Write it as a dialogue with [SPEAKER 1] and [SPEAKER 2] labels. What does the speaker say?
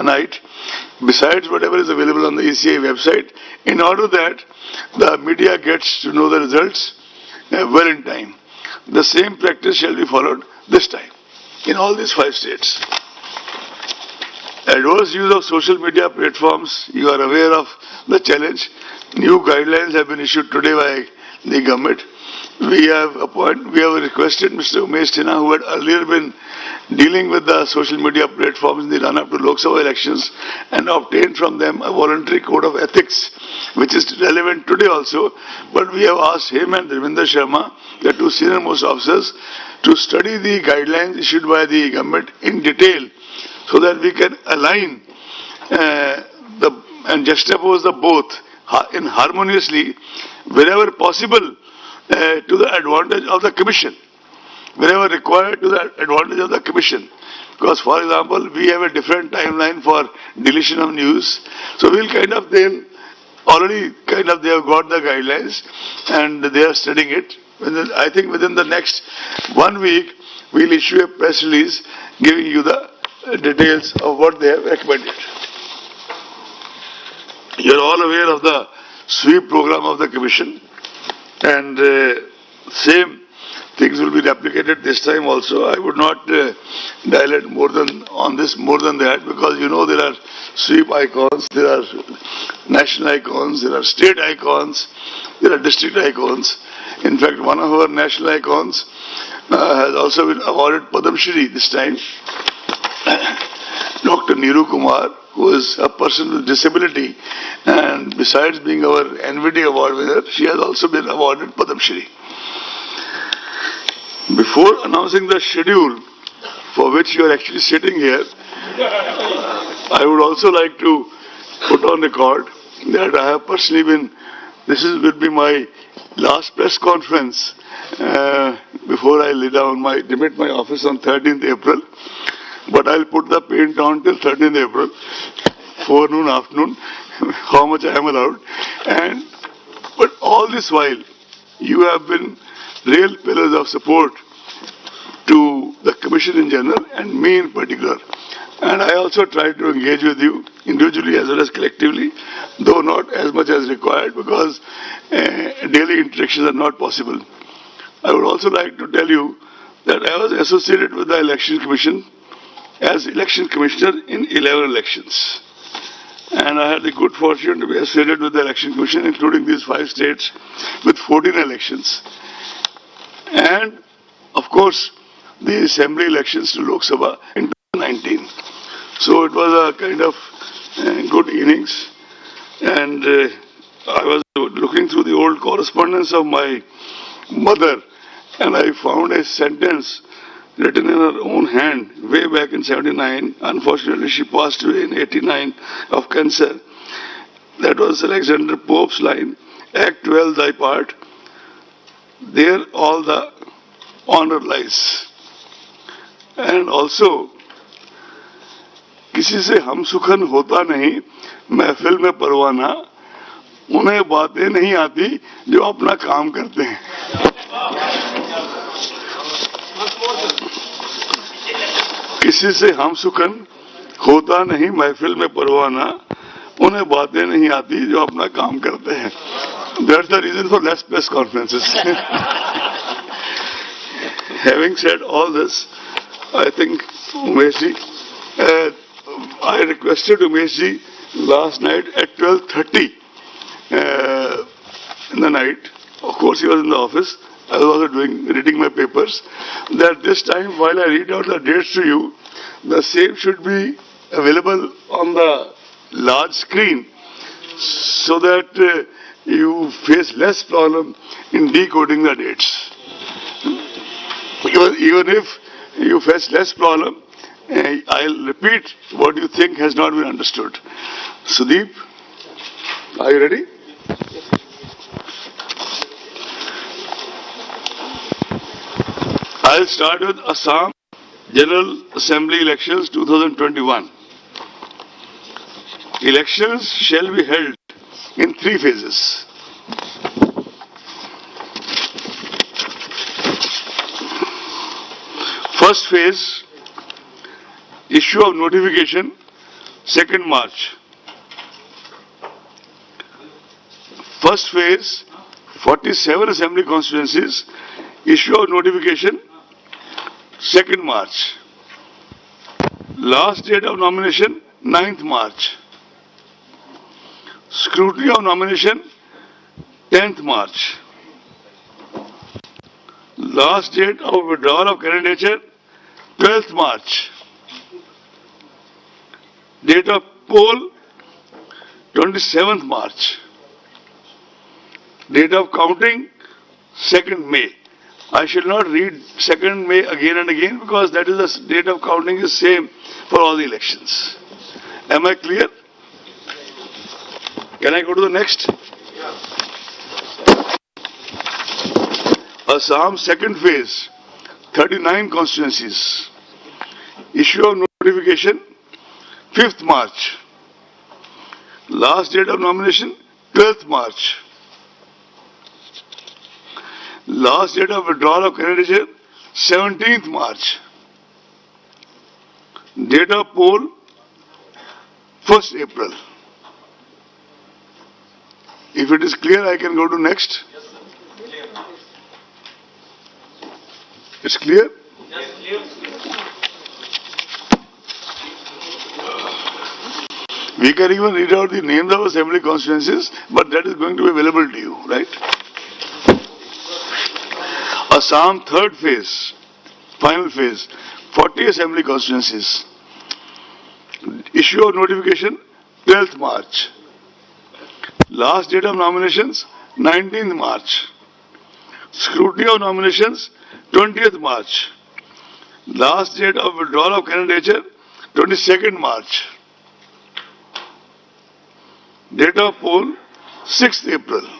[SPEAKER 1] night, besides whatever is available on the ECI website, in order that the media gets to know the results well in time. The same practice shall be followed this time in all these 5 states. Adverse use of social media platforms, you are aware of the challenge. New guidelines have been issued today by the government. We have requested Mr. Umesh Sinha, who had earlier been dealing with the social media platforms in the run-up to Lok Sabha elections, and obtained from them a voluntary code of ethics, which is relevant today also. But we have asked him and Ravinder Sharma, the 2 senior-most officers, to study the guidelines issued by the government in detail, so that we can align and juxtapose the both in harmoniously wherever possible to the advantage of the Commission, wherever required to the advantage of the Commission. Because, for example, we have a different timeline for deletion of news. So we'll they have got the guidelines and they are studying it. I think within the next 1 week, we'll issue a press release giving you the details of what they have recommended. You are all aware of the sweep program of the Commission, and same things will be replicated this time also. I would not dilate more than that, because you know there are sweep icons, there are national icons, there are state icons, there are district icons. In fact, one of our national icons has also been awarded Padam Shri this time. Dr. Neeru Kumar, who is a person with disability, and besides being our NVD award winner, she has also been awarded Padam Shri. Before announcing the schedule for which you are actually sitting here, I would also like to put on record that I have personally will be my last press conference before I demit my office on 13th April. But I'll put the paint on till 13th April, forenoon, afternoon, how much I am allowed. But all this while, you have been real pillars of support to the Commission in general and me in particular. And I also try to engage with you individually as well as collectively, though not as much as required, because daily interactions are not possible. I would also like to tell you that I was associated with the Election Commission as Election Commissioner in 11 elections. And I had the good fortune to be associated with the Election Commission, including these 5 states, with 14 elections. And, of course, the Assembly elections to Lok Sabha in 2019. So it was a kind of good innings. And I was looking through the old correspondence of my mother, and I found a sentence written in her own hand way back in 79. Unfortunately, she passed away in 89 of cancer. That was Alexander Pope's line, Act 12 thy part, there all the honor lies. And also, किसी से हम सुखन होता नहीं, महफिल में परवाना, उन्हें बातें नहीं आती जो अपना काम करते हैं. किसी से हम सुखन होता नहीं, महफिल में परवाना, उन्हें बातें नहीं आती जो अपना काम करते हैं. That's the reason for less press conferences. Having said all this, I think Umeshji, I requested Umeshji last night at 12:30 in the night. Of course, he was in the office. I was also reading my papers. That this time, while I read out the dates to you, the same should be available on the large screen, so that you face less problem in decoding the dates. Even if you face less problem, I'll repeat what you think has not been understood. Sudeep, are you ready? I'll start with Assam General Assembly Elections 2021. Elections shall be held in 3 phases. First phase, issue of notification 2nd March. First phase, 47 assembly constituencies, issue of notification, 2nd March. Last date of nomination, 9th March. Scrutiny of nomination, 10th March. Last date of withdrawal of candidature, 12th March. Date of poll, 27th March. Date of counting, 2nd May. I shall not read 2nd May again and again because that is the date of counting is same for all the elections. Am I clear? Can I go to the next? Assam second phase, 39 constituencies. Issue of notification, 5th March. Last date of nomination, 12th March. Last date of withdrawal of candidature, 17th March. Date of poll, 1st April. If it is clear, I can go to next. It's clear? We can even read out the names of assembly constituencies, but that is going to be available to you, right? Assam third phase, final phase, 40 assembly constituencies. Issue of notification, 12th March. Last date of nominations, 19th March. Scrutiny of nominations, 20th March. Last date of withdrawal of candidature, 22nd March. Date of poll, 6th April.